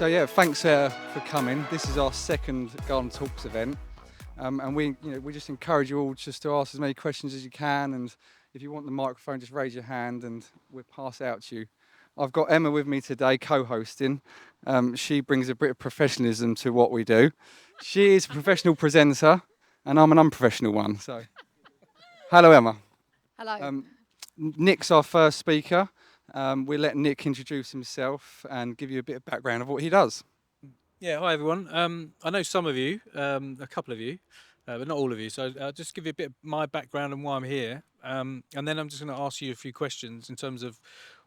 So yeah, thanks for coming. This is our second Garden Talks event, and we just encourage you all just to ask as many questions as you can, and if you want the microphone, just raise your hand and we'll pass it out to you. I've got Emma with me today, co-hosting. She brings a bit of professionalism to what we do. She is a professional presenter, and I'm an unprofessional one. So, hello, Emma. Hello. Nick's our first speaker. We'll let Nick introduce himself and give you a bit of background of what he does. Yeah, hi everyone. I know some of you, a couple of you, but not all of you. So I'll just give you a bit of my background and why I'm here, and then I'm just going to ask you a few questions in terms of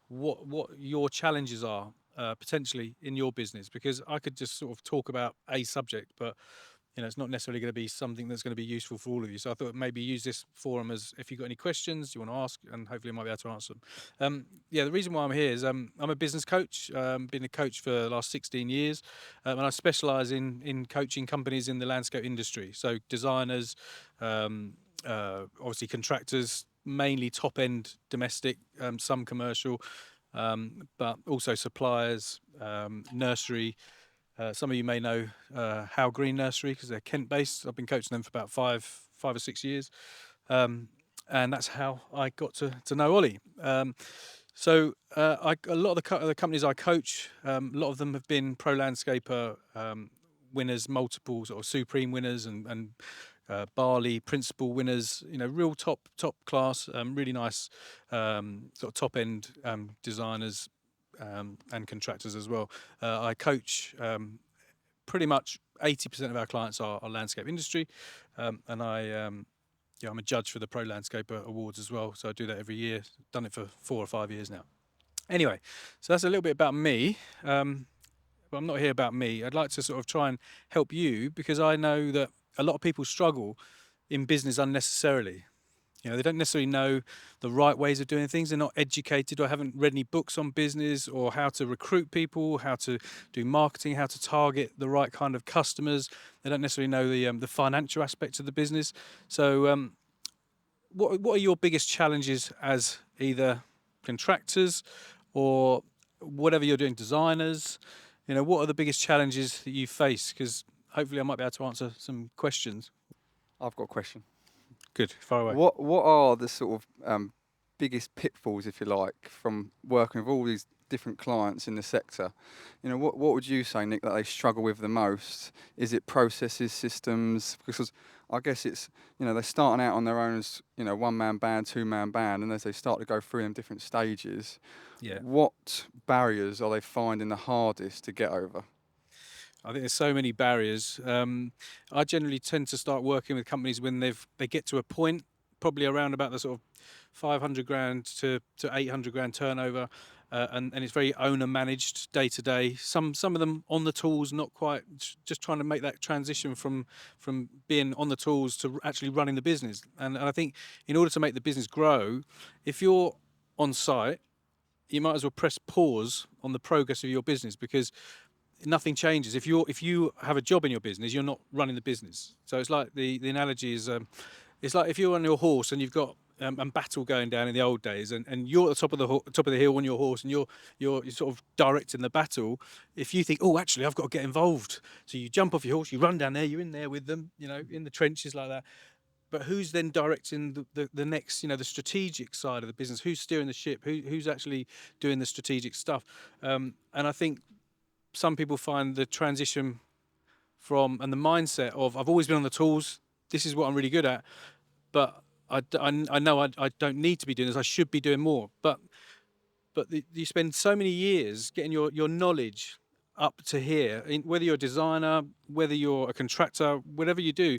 what your challenges are potentially in your business, because I could just sort of talk about a subject, but it's not necessarily going to be something that's going to be useful for all of you. So I thought maybe use this forum as if you've got any questions you want to ask, and hopefully I might be able to answer them. Yeah, the reason why I'm here is I'm a business coach. Been a coach for the last 16 years, and I specialise in coaching companies in the landscape industry. So designers, obviously contractors, mainly top end domestic, some commercial, but also suppliers, nursery. Some of you may know How Green Nursery because they're Kent-based. I've been coaching them for about five or 6 years, and that's how I got to know Ollie. A lot of the companies I coach, a lot of them have been Pro Landscaper winners, multiple sort of Supreme winners, and Barley Principal winners. Real top class, really nice sort of top end designers. And contractors as well. I coach pretty much 80% of our clients are landscape industry, and I'm a judge for the Pro Landscaper Awards as well. So I do that every year. Done it for 4 or 5 years now. Anyway, so that's a little bit about me. But I'm not here about me. I'd like to sort of try and help you because I know that a lot of people struggle in business unnecessarily. They don't necessarily know the right ways of doing things. They're not educated or haven't read any books on business or how to recruit people, how to do marketing, how to target the right kind of customers. They don't necessarily know the financial aspects of the business. So, what are your biggest challenges as either contractors or whatever you're doing, designers? What are the biggest challenges that you face? Because hopefully I might be able to answer some questions. I've got a question. Good, far away. What are the sort of biggest pitfalls, if you like, from working with all these different clients in the sector? What would you say, Nick, that they struggle with the most? Is it processes, systems? Because I guess it's, they're starting out on their own as, one-man band, two-man band, and as they start to go through them different stages, Yeah. what barriers are they finding the hardest to get over? I think there's so many barriers. I generally tend to start working with companies when they get to a point, probably around about the sort of 500 grand to 800 grand turnover, and it's very owner managed day to day. Some of them on the tools, not quite, just trying to make that transition from being on the tools to actually running the business. And I think in order to make the business grow, if you're on site, you might as well press pause on the progress of your business because nothing changes. If you have a job in your business, you're not running the business. So it's like the analogy is, it's like if you're on your horse and you've got a battle going down in the old days, and you're at the top of the hill on your horse, and you're sort of directing the battle. If you think, oh, actually, I've got to get involved, so you jump off your horse, you run down there, you're in there with them, in the trenches like that. But who's then directing the next, the strategic side of the business? Who's steering the ship? Who's actually doing the strategic stuff? And I think some people find the transition from and the mindset of I've always been on the tools. This is what I'm really good at, but I know I don't need to be doing this. I should be doing more. But you spend so many years getting your knowledge up to here. Whether you're a designer, whether you're a contractor, whatever you do,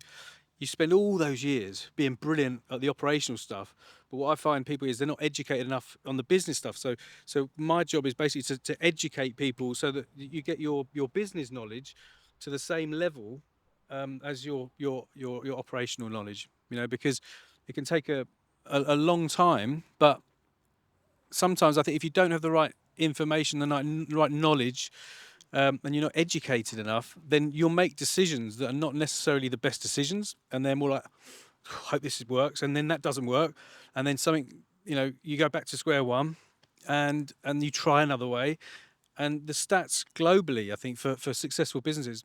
you spend all those years being brilliant at the operational stuff. But what I find people is they're not educated enough on the business stuff. So my job is basically to educate people so that you get your business knowledge to the same level as your operational knowledge. Because it can take a long time, but sometimes I think if you don't have the right information, the right knowledge, and you're not educated enough, then you'll make decisions that are not necessarily the best decisions, and they're more like, hope this works, and then that doesn't work, and then something, you go back to square one, and you try another way, And the stats globally, I think, for successful businesses,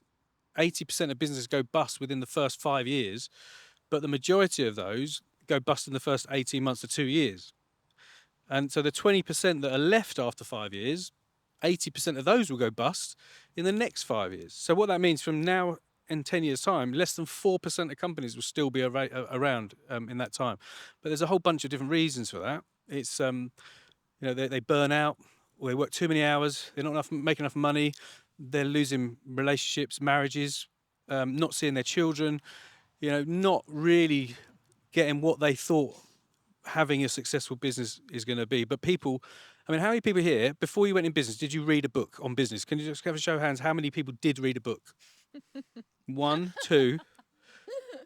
80% of businesses go bust within the first 5 years, but the majority of those go bust in the first 18 months to 2 years. And so the 20% that are left after 5 years, 80% of those will go bust in the next 5 years. So what that means from now in 10 years' time, less than 4% of companies will still be around in that time. But there's a whole bunch of different reasons for that. It's, they burn out, or they work too many hours, they're not making enough money, they're losing relationships, marriages, not seeing their children, not really getting what they thought having a successful business is going to be. But people, I mean, how many people here, before you went in business, did you read a book on business? Can you just have a show of hands? How many people did read a book? 1, 2.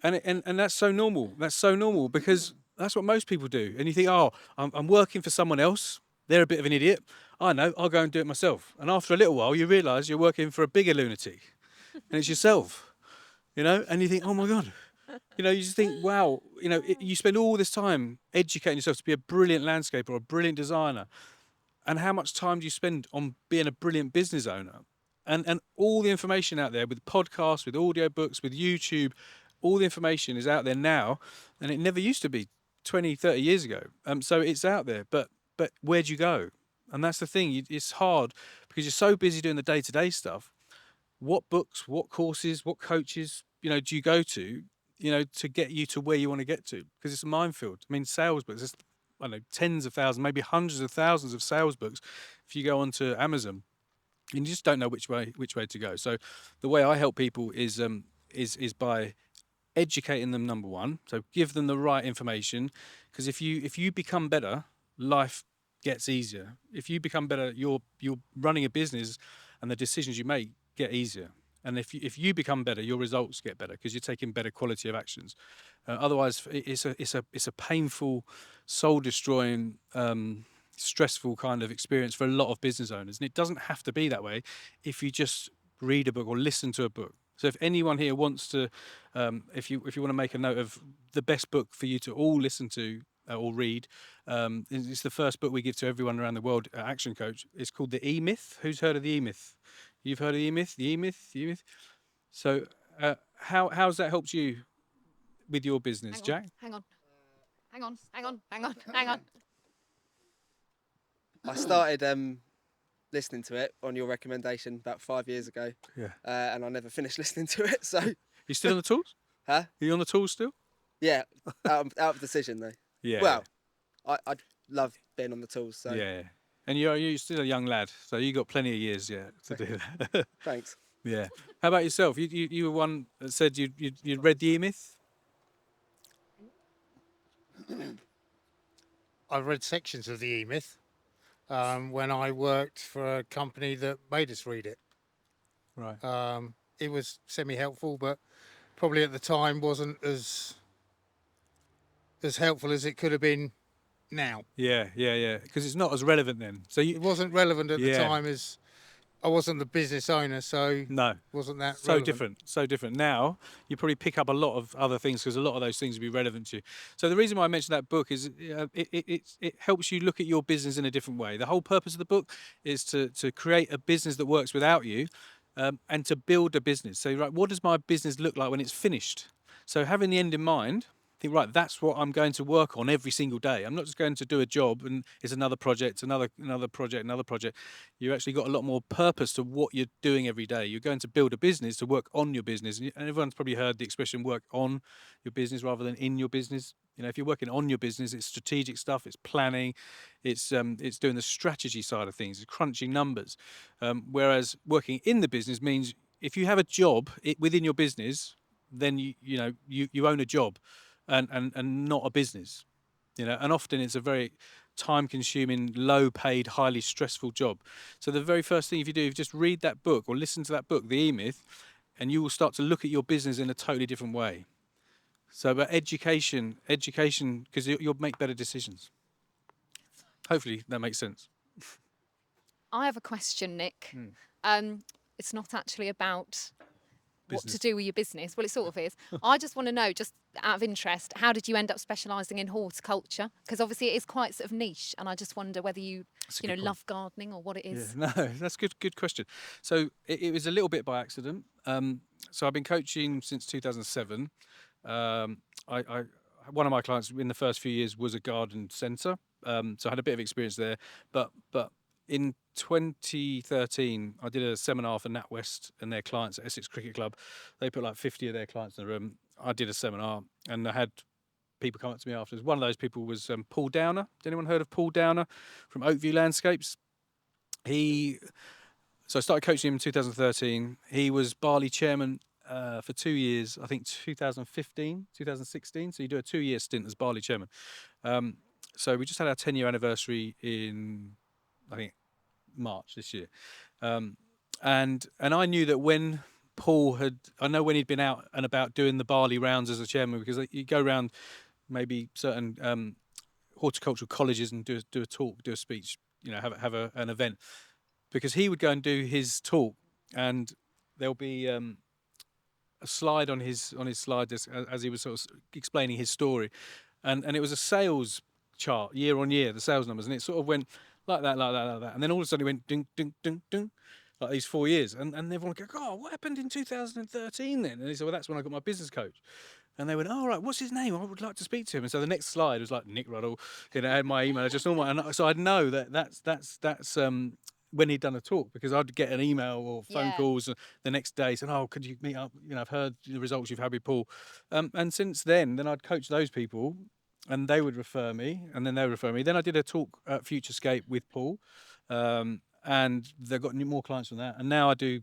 And that's so normal. That's so normal because that's what most people do. And you think, oh, I'm working for someone else. They're a bit of an idiot. I know, I'll go and do it myself. And after a little while, you realise you're working for a bigger lunatic. And it's yourself, and you think, oh my God. You just think, wow, you spend all this time educating yourself to be a brilliant landscaper or a brilliant designer. And how much time do you spend on being a brilliant business owner? And all the information out there with podcasts, with audiobooks, with YouTube, all the information is out there now. And it never used to be 20, 30 years ago. So it's out there. But where'd you go? And that's the thing. It's hard because you're so busy doing the day-to-day stuff. What books, what courses, what coaches, do you go to get you to where you want to get to? Because it's a minefield. I mean, sales books, there's, I don't know, tens of thousands, maybe hundreds of thousands of sales books. If you go onto Amazon, and you just don't know which way to go. So the way I help people is by educating them, number one. So give them the right information, because if you become better, life gets easier. If you become better, you're running a business, and the decisions you make get easier. And if you become better, your results get better because you're taking better quality of actions. Otherwise, it's a painful, soul destroying, stressful kind of experience for a lot of business owners. And it doesn't have to be that way if you just read a book or listen to a book. So if anyone here wants to, if you want to make a note of the best book for you to all listen to or read, it's the first book we give to everyone around the world at Action Coach. It's called The E-Myth. Who's heard of The E-Myth? You've heard of The E-Myth? The E-Myth? The E-Myth? So how's that helped you with your business, Jack? Hang on. I started listening to it on your recommendation about 5 years ago. Yeah. And I never finished listening to it. So. You still on the tools? Huh? Are you on the tools still? Yeah. Out of decision though. Yeah. Well, I love being on the tools. So. Yeah. And you're still a young lad, so you got plenty of years yet to do that. Thanks. Yeah. How about yourself? You were one that said you'd read the E-Myth? I've read sections of the E-Myth when I worked for a company that made us read it. Right. It was semi-helpful, but probably at the time wasn't as helpful as it could have been now. Yeah. Because it's not as relevant then. So it wasn't relevant at the time as I wasn't the business owner, so no, wasn't that so relevant. so different. Now you probably pick up a lot of other things because a lot of those things will be relevant to you. So the reason why I mentioned that book is it helps you look at your business in a different way. The whole purpose of the book is to create a business that works without you, and to build a business. So right, what does my business look like when it's finished? So having the end in mind. Think, right, that's what I'm going to work on every single day. I'm not just going to do a job and it's another project, another project. You actually got a lot more purpose to what you're doing every day. You're going to build a business to work on your business. And everyone's probably heard the expression work on your business rather than in your business. If you're working on your business, it's strategic stuff, it's planning, it's doing the strategy side of things, it's crunching numbers. Whereas working in the business means if you have a job within your business, then you own a job. And not a business, and often it's a very time-consuming, low-paid, highly stressful job. So the very first thing if you do is just read that book or listen to that book, The E-Myth, and you will start to look at your business in a totally different way. So about education, because you'll make better decisions. Hopefully that makes sense. I have a question, Nick. It's not actually about business. to do with your business. Well, it sort of is. I just want to know, just out of interest, how did you end up specialising in horticulture? Because obviously it is quite sort of niche, and I just wonder whether you, That's a you know, good point. love gardening or what it is. Yeah, no, that's good question. So it was a little bit by accident. So I've been coaching since 2007. I one of my clients in the first few years was a garden centre, so I had a bit of experience there. But in 2013, I did a seminar for NatWest and their clients at Essex Cricket Club. They put like 50 of their clients in the room. I did a seminar, and I had people come up to me afterwards. One of those people was Paul Downer. Has anyone heard of Paul Downer from Oakview Landscapes? So I started coaching him in 2013. He was Barley chairman for 2 years, I think 2015, 2016. So you do a 2-year stint as Barley chairman. So we just had our 10-year anniversary in, I think, March this year. And I knew that when I know when he'd been out and about doing the Barley rounds as a chairman, because you go around maybe certain horticultural colleges and do a talk, do a speech, have an event. Because he would go and do his talk, and there'll be a slide on his slide as he was sort of explaining his story, and it was a sales chart year on year, the sales numbers, and it sort of went like that, and then all of a sudden it went ding, ding, ding, ding, like these 4 years, and everyone would go, "Oh, what happened in 2013 then?" And he said, "Well, that's when I got my business coach." And they went, "Oh, right, what's his name? I would like to speak to him." And so the next slide was like Nick Ruddle, I had my email address, and so I'd know that's when he'd done a talk, because I'd get an email or phone Yeah. calls the next day saying, "Oh, could you meet up? I've heard the results you've had with Paul." And since then I'd coach those people, and they would refer me, and then they would refer me. Then I did a talk at Futurescape with Paul, and they got more clients from that. And now I do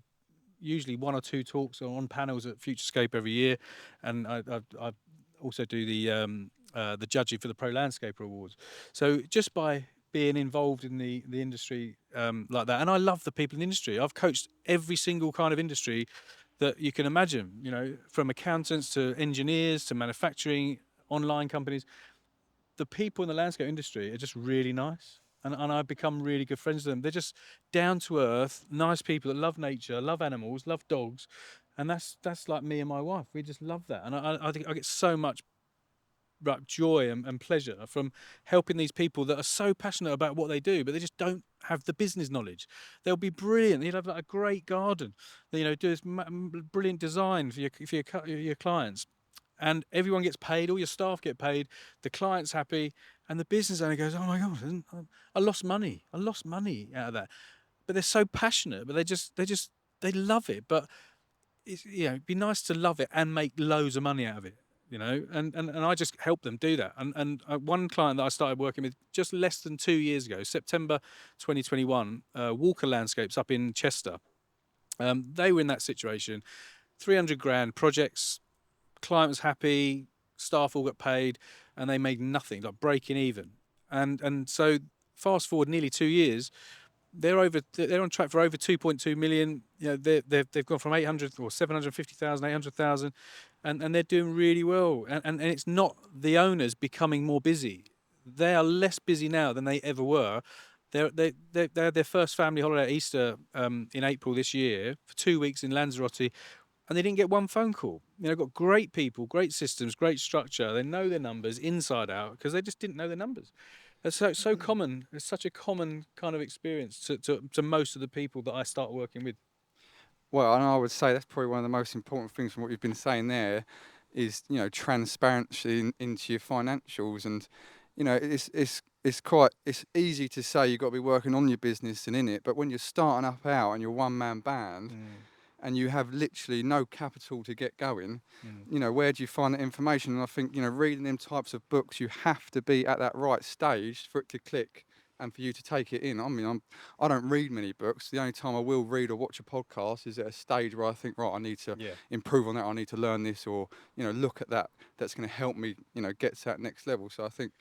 usually 1 or 2 talks on panels at Futurescape every year, and I also do the judging for the Pro Landscaper Awards. So just by being involved in the industry like that, and I love the people in the industry. I've coached every single kind of industry that you can imagine, from accountants to engineers to manufacturing, online companies. The people in the landscape industry are just really nice, and I've become really good friends with them. They're just down to earth, nice people that love nature, love animals, love dogs, and that's like me and my wife. We just love that, and I think I get so much joy and pleasure from helping these people that are so passionate about what they do, but they just don't have the business knowledge. They'll be brilliant. You'll have like a great garden, do this brilliant design for your clients, and everyone gets paid. All your staff get paid. The client's happy, and the business owner goes, "Oh my God, I lost money. I lost money out of that." But they're so passionate. But they love it. But it'd be nice to love it and make loads of money out of it. And I just help them do that. And one client that I started working with just less than 2 years ago, September 2021, Walker Landscapes up in Chester. They were in that situation, 300 grand projects. Client was happy, staff all got paid, and they made nothing, like breaking even. And so fast forward nearly 2 years, they're on track for over 2.2 million. They've gone from 800 or 750,000, 800,000, and they're doing really well. And it's not the owners becoming more busy. They are less busy now than they ever were. They had their first family holiday at Easter in April this year for 2 weeks in Lanzarote, and they didn't get one phone call. Got great people, great systems, great structure. They know their numbers inside out because they just didn't know their numbers. It's so common. It's such a common kind of experience to most of the people that I start working with. Well, and I would say that's probably one of the most important things from what you've been saying there is, transparency into your financials. And, it's easy to say you've got to be working on your business and in it, but when you're starting up out and you're one-man band and you have literally no capital to get going, where do you find that information? And I think, reading them types of books, you have to be at that right stage for it to click and for you to take it in. I mean, I don't read many books. The only time I will read or watch a podcast is at a stage where I think, right, I need to improve on that. I need to learn this, or look at that. That's going to help me, get to that next level. So I think,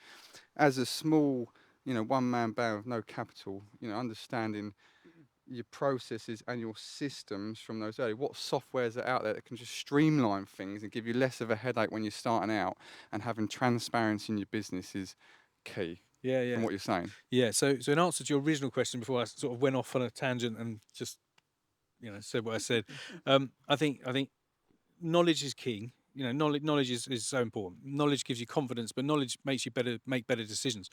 as a small, one-man band with no capital, understanding your processes and your systems from those early, what softwares are out there that can just streamline things and give you less of a headache when you're starting out, and having transparency in your business is key. Yeah. From what you're saying. Yeah. So in answer to your original question, before I sort of went off on a tangent and just said what I said, I think knowledge is king. You know, knowledge is so important. Knowledge gives you confidence, but knowledge makes you make better decisions.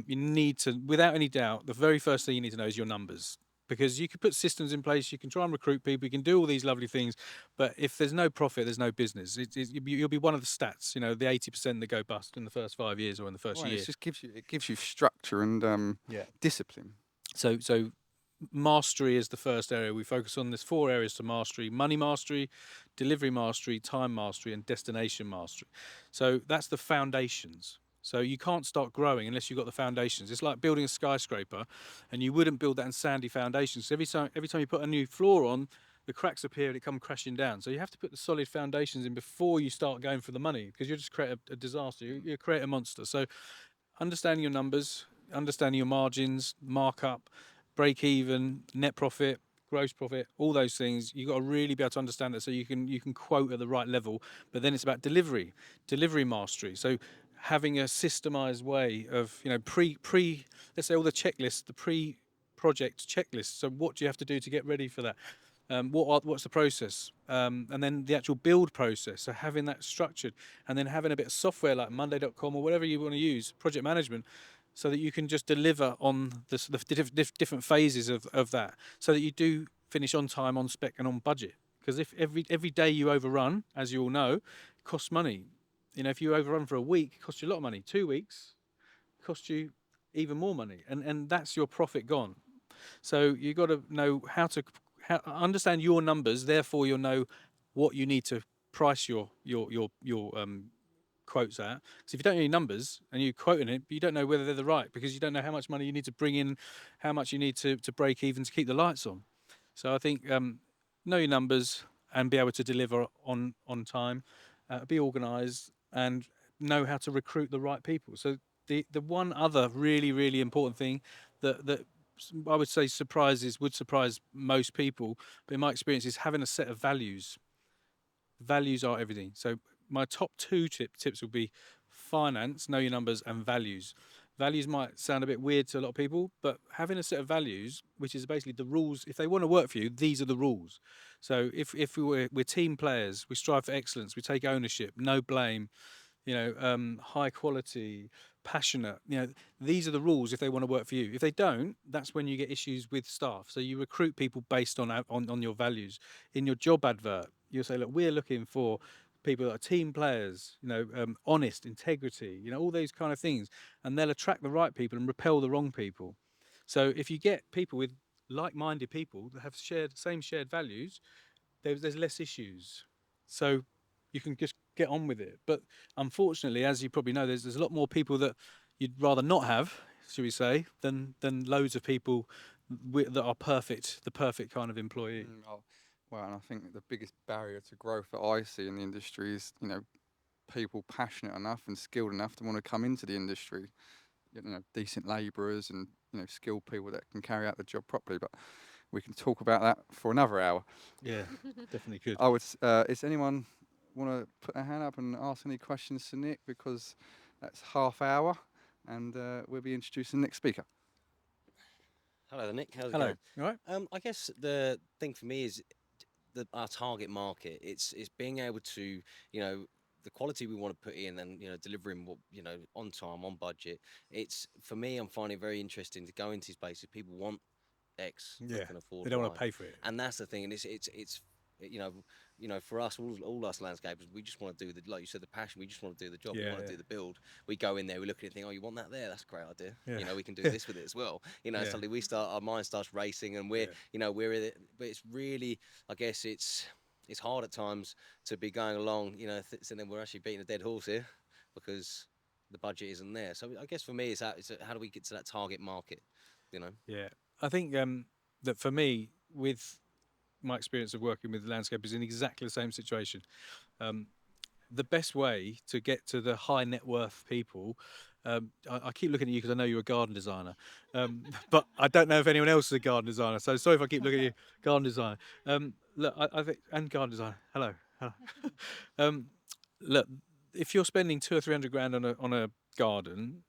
You need to, without any doubt, the very first thing you need to know is your numbers. Because you can put systems in place, you can try and recruit people, you can do all these lovely things, but if there's no profit, there's no business. You'll be one of the stats, you know, the 80% that go bust in the first 5 years or in the first Well, year. it just gives you structure and Yeah. discipline. So mastery is the first area we focus on. There's 4 areas to mastery: money mastery, delivery mastery, time mastery, and destination mastery. So that's the foundations. So you can't start growing unless you've got the foundations. It's like building a skyscraper, and you wouldn't build that in sandy foundations. So every time you put a new floor on, the cracks appear and it come crashing down. So you have to put the solid foundations in before you start going for the money, because you'll just create a disaster. You create a monster. So understanding your numbers, understanding your margins, markup, break even, net profit, gross profit, all those things, you've got to really be able to understand it so you can quote at the right level. But then it's about delivery mastery. So having a systemized way of, you know, let's say all the checklists, the pre-project checklists. So what do you have to do to get ready for that? What's the process, and then the actual build process. So having that structured, and then having a bit of software like Monday.com or whatever you want to use, project management, so that you can just deliver on the different phases of that, so that you do finish on time, on spec, and on budget. Because if every day you overrun, as you all know, it costs money. You know, if you overrun for a week, it costs you a lot of money. 2 weeks costs you even more money, and that's your profit gone. So you've got to know understand your numbers. Therefore, you'll know what you need to price your quotes at. Because if you don't know your numbers and you're quoting it, but you don't know whether they're the right, because you don't know how much money you need to bring in, how much you need to break even to keep the lights on. So I think know your numbers and be able to deliver on time, be organised, and know how to recruit the right people. So the one other really important thing that I would say would surprise most people, but in my experience, is having a set of values. Values are everything. So my top 2 tips would be finance, know your numbers, and values. Values might sound a bit weird to a lot of people, but having a set of values, which is basically the rules, if they want to work for you, these are the rules. So if we're team players, we strive for excellence, we take ownership, no blame, you know, high quality, passionate. You know, these are the rules if they want to work for you. If they don't, that's when you get issues with staff. So you recruit people based on your values. In your job advert, you'll say, look, we're looking for people that are team players, you know, honest, integrity, you know, all those kind of things, and they'll attract the right people and repel the wrong people. So if you get people with like-minded people that have same shared values, there's less issues. So you can just get on with it. But unfortunately, as you probably know, there's a lot more people that you'd rather not have, should we say, than loads of people that are the perfect kind of employee. Well, and I think the biggest barrier to growth that I see in the industry is, you know, people passionate enough and skilled enough to want to come into the industry. You know, decent labourers and, you know, skilled people that can carry out the job properly. But we can talk about that for another hour. Yeah, definitely could. I would. Is anyone want to put their hand up and ask any questions to Nick, because that's half hour, and we'll be introducing the next speaker. Hello, Nick. How's it Hello. going? All right. I guess the thing for me is our target market. It's being able to, you know, the quality we want to put in, and, you know, delivering what, you know, on time, on budget. It's, for me, I'm finding it very interesting to go into these places. People want X, Yeah. but can afford They don't Y. want to pay for it. And that's the thing. And it's you know, for us, all us landscapers, we just want to do like you said, the passion. We just want to do the job. We Yeah, want to yeah. do the build. We go in there, we look at it and think, oh, you want that there? That's a great idea. Yeah. You know, we can do this with it as well. You know, Yeah. suddenly our mind starts racing, and we're, you know, we're in it. But it's really, I guess it's hard at times to be going along, you know, and then we're actually beating a dead horse here because the budget isn't there. So I guess for me, it's how do we get to that target market, you know? Yeah. I think that for me, with my experience of working with landscapers in exactly the same situation, the best way to get to the high net worth people, I keep looking at you because I know you're a garden designer, but I don't know if anyone else is a garden designer. So sorry if I keep looking at you, garden designer. Look, I think, and garden designer. Hello. Look, if you're spending 200 or 300 grand on a garden,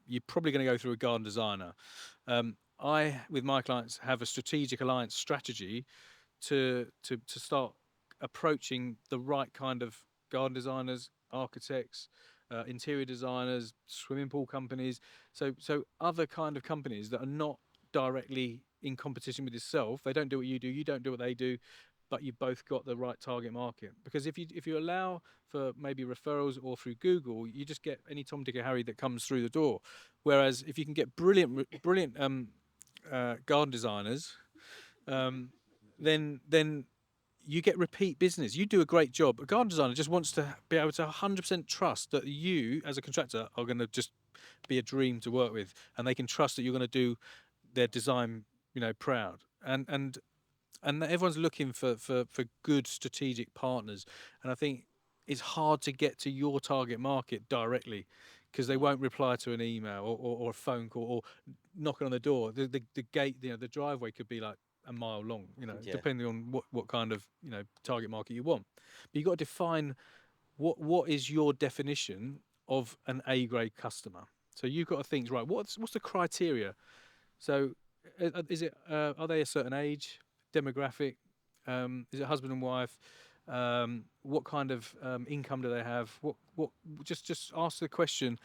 you're probably going to go through a garden designer. I, with my clients, have a strategic alliance strategy to start approaching the right kind of garden designers, architects, interior designers, swimming pool companies. So other kind of companies that are not directly in competition with yourself. They don't do what you do. You don't do what they do. But you've both got the right target market. Because if you allow for maybe referrals or through Google, you just get any Tom, Dick, or Harry that comes through the door. Whereas if you can get brilliant garden designers, then you get repeat business. You do a great job. A garden designer just wants to be able to 100% trust that you, as a contractor, are going to just be a dream to work with, and they can trust that you're going to do their design, proud. And everyone's looking for good strategic partners, and I think it's hard to get to your target market directly because they won't reply to an email or a phone call or knocking on the door. The gate, the driveway could be like a mile long, Yeah. depending on what kind of target market you want. But you've got to define what is your definition of an A grade customer. So you've got to think, right, what's the criteria? So is it are they a certain age, demographic? Is it husband and wife? What kind of income do they have? What just ask the question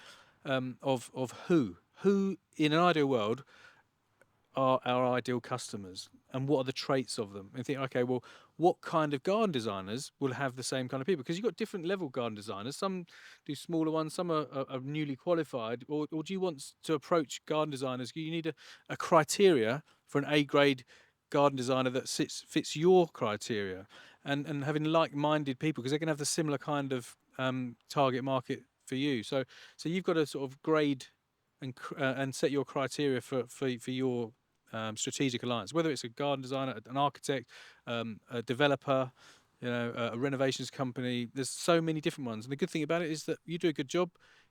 of who in an ideal world are our ideal customers, and what are the traits of them, and think, okay, well, what kind of garden designers will have the same kind of people? Because you've got different level garden designers. Some do smaller ones, some are newly qualified, or do you want to approach garden designers? You need a criteria for an A grade garden designer that fits your criteria, and having like-minded people, because they can have the similar kind of target market for you. So you've got to sort of grade and set your criteria for your strategic alliance, whether it's a garden designer, an architect, a developer, a renovations company. There's so many different ones, and the good thing about it is that you do a good job,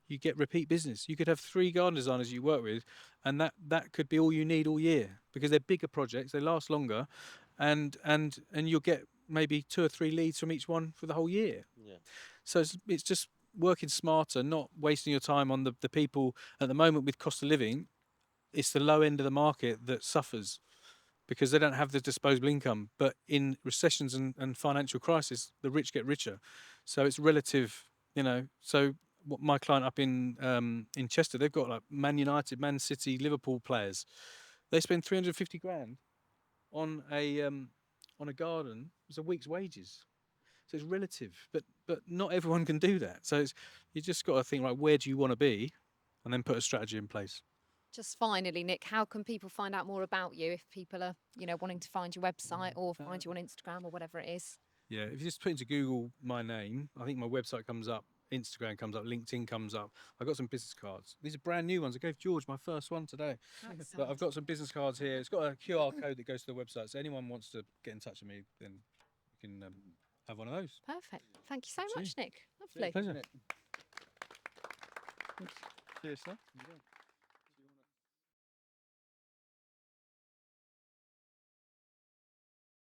you get repeat business. You could have 3 garden designers you work with, and that could be all you need all year, because they're bigger projects, they last longer, and you'll get maybe 2 or 3 leads from each one for the whole year. Yeah. So it's just working smarter, not wasting your time on the people. At the moment, with cost of living, it's the low end of the market that suffers because they don't have the disposable income. But in recessions and financial crisis, the rich get richer. So it's relative, So what my client up in Chester, they've got like Man United, Man City, Liverpool players. They spend 350 grand on a garden. It's a week's wages. So it's relative, but not everyone can do that. So you just got to think, right, where do you want to be, and then put a strategy in place. Just finally, Nick, how can people find out more about you if people are, wanting to find your website or find you on Instagram or whatever it is? Yeah, if you just put into Google my name, I think my website comes up, Instagram comes up, LinkedIn comes up. I've got some business cards. These are brand new ones. I gave George my first one today. But I've got some business cards here. It's got a QR code that goes to the website. So anyone wants to get in touch with me, then you can have one of those. Perfect. Thank you so See you. much, Nick. Lovely. Pleasure. Cheers, sir.